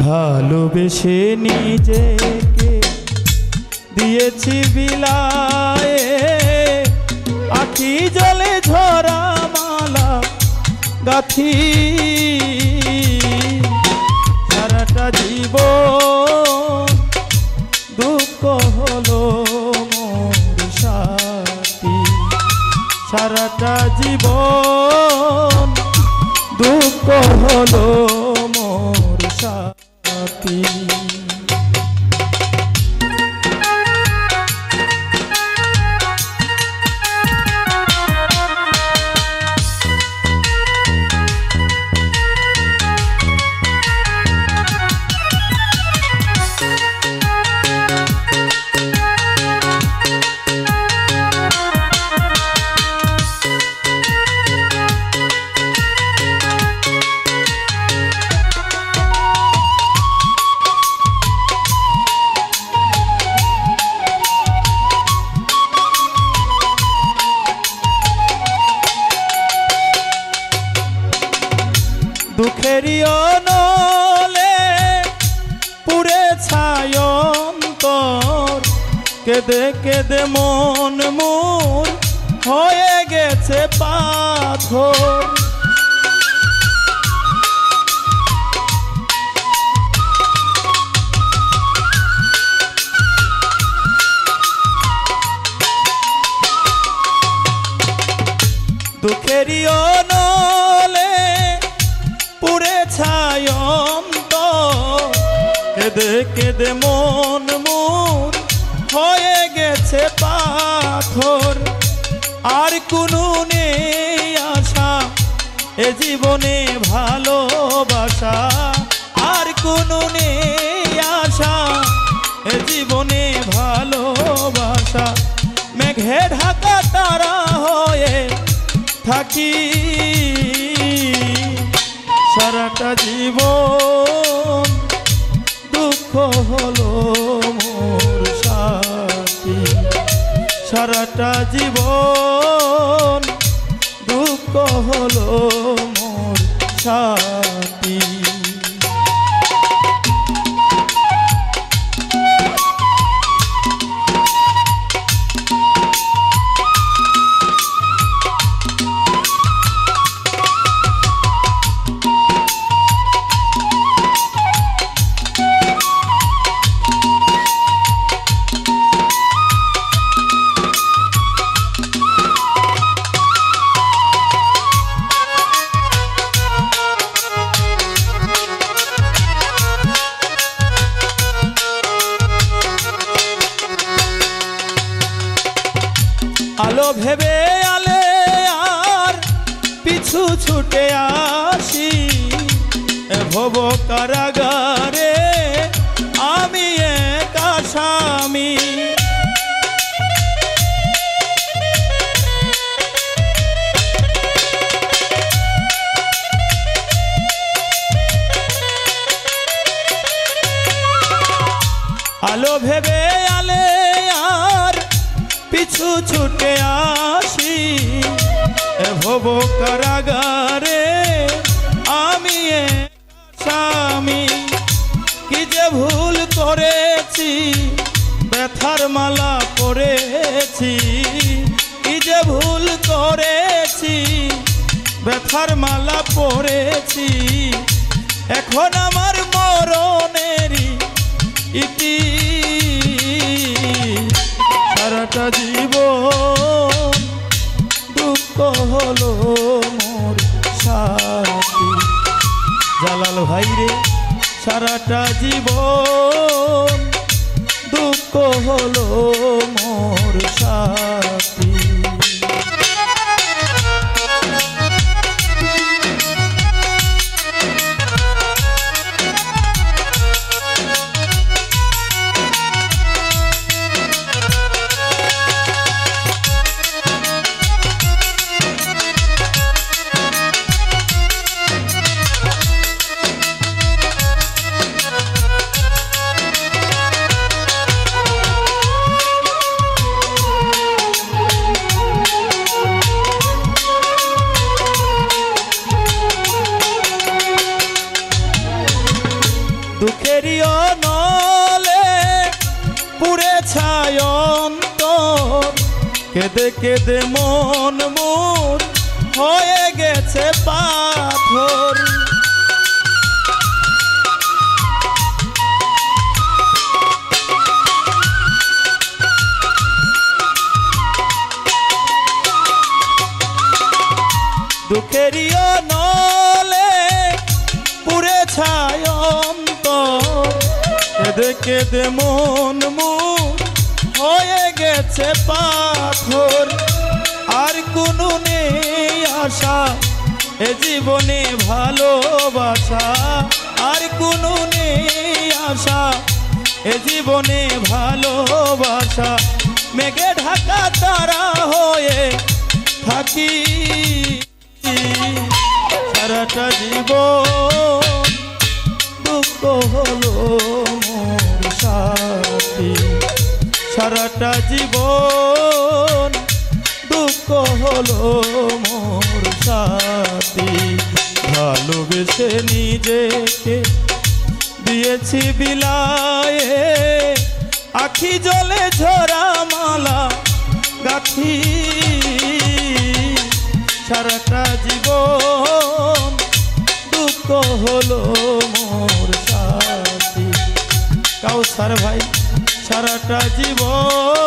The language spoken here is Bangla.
ভালোবেসে নিজেকে দিয়েছি বিলায়ে, আখি জলে ঝরা মালা গাথি, সারাটা জীবন দুঃখ হলো মোর সাথী, সারাটা জীবন দুঃখ হলো মোর সাথী। দুঃখেরই অনলে পুড়ে ছায় অন্তর, কেঁদে কেঁদে মন মোর হয়ে গেছে পাথর। দুঃখেরই অনলে পুড়ে ছায় অন্তর, কেঁদে কেঁদে মন মোর হয়ে গেছে পাথর। আর কোনো নেই আশা এ জীবনে ভালোবাসা, আর কোনো নেই আশা এ জীবনে ভালোবাসা। মেঘে ঢাকা তারা হয়ে থাকি, সারাটা জীবন দুঃখ হলো মোর সাথী, সারাটা জীবন দুঃখ হলো মোর সাথী। আলো ভেবে আলে আর পিছু ছুটে আসি, ভব কারাগারে আমি এক আসামি। আলো ভেবে আলে আর পিছু ছুটে আসি, ভব কারাগারে আমি স্বামী। কি যে ভুল করেছি, ব্যথার মালা পরেছি, কি যে ভুল করেছি, ব্যথার মালা পরেছি। এখন আমার মরণেরই ইতি, সারাটা জীবন দুঃখ হলো মোর সাথী। জালাল ভাইরে সারাটা জীবন দুঃখ হলো মোর সাথী। দুঃখেরই নলে পুড়ে ছায় অন্তর, কেঁদে কেঁদে মন মোর হয়ে গেছে পাথর। দুঃখেরই নলে পুড়ে ছায় অন্তর, কেঁদে কেঁদে মন মোর হয়ে গেছে পাথর। আর কোনো নেই আশা এ জীবনে ভালোবাসা, আর কোনো নেই আশা এ জীবনে ভালোবাসা। মেঘে ঢাকা তারা হয়ে থাকি সারাটা জীবন, দুঃখ হলো মোর সাথী। সারাটা জীবন দুঃখ হলো মোর সাথী। ভালোবেসে নিজেকে দিয়েছি বিলায়ে, আখি জলে ঝরা মালা গাথি। সারাটা জীবন দুঃখ হলো মোর সাথী। কাউসার ভাই সারাটা জীবন